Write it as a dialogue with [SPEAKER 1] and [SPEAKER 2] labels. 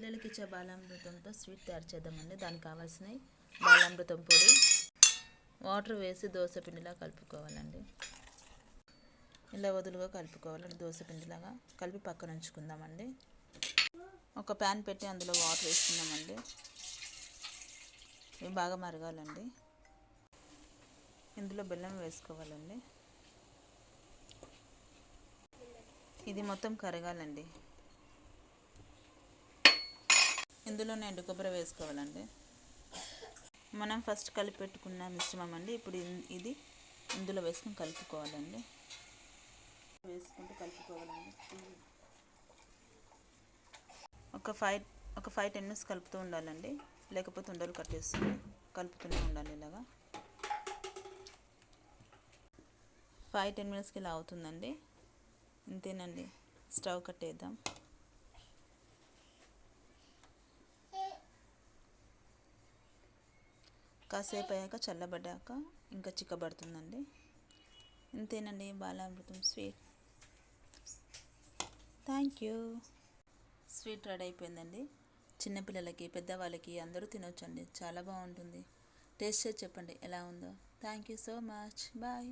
[SPEAKER 1] పిల్లలకి ఇచ్చే బాలామృతంతో స్వీట్ తయారు చేద్దామండి. దానికి కావాల్సినవి బాలామృతం పొడి, వాటర్ వేసి దోశ పిండిలా కలుపుకోవాలండి. ఇలా వదులుగా కలుపుకోవాలండి. దోశ పిండిలాగా కలిపి పక్కన ఉంచుకుందామండి. ఒక ప్యాన్ పెట్టి అందులో వాటర్ వేసుకుందామండి. ఇవి బాగా మరగాలండి. ఇందులో బెల్లం వేసుకోవాలండి. ఇది మొత్తం కరగాలండి. ఇందులోనే ఎండు కొబ్బరి వేసుకోవాలండి. మనం ఫస్ట్ కలిపి పెట్టుకున్న మిశ్రమం అండి. ఇప్పుడు ఇది ఇందులో వేసుకొని కలుపుకోవాలండి. వేసుకుంటూ కలుపుకోవాలండి. ఒక 5-10 మినిట్స్ కలుపుతూ ఉండాలండి. లేకపోతే ఉండలు కట్టేస్తుంది. కలుపుతూనే ఉండాలి. ఇలాగా 5-10 మినిట్స్కి ఇలా అవుతుందండి. ఇంతేనండి. స్టవ్ కట్టేద్దాం. కాసేపు అయ్యాక చల్లబడ్డాక ఇంకా చిక్కబడుతుందండి. ఇంతేనండి Balamrutham sweet. Thank you. Sweet ready అయిపోయిందండి. చిన్నపిల్లలకి, పెద్దవాళ్ళకి అందరూ తినొచ్చండి. చాలా బాగుంటుంది. టేస్ట్ చేసి చెప్పండి ఎలా ఉందో. Thank you so much. Bye.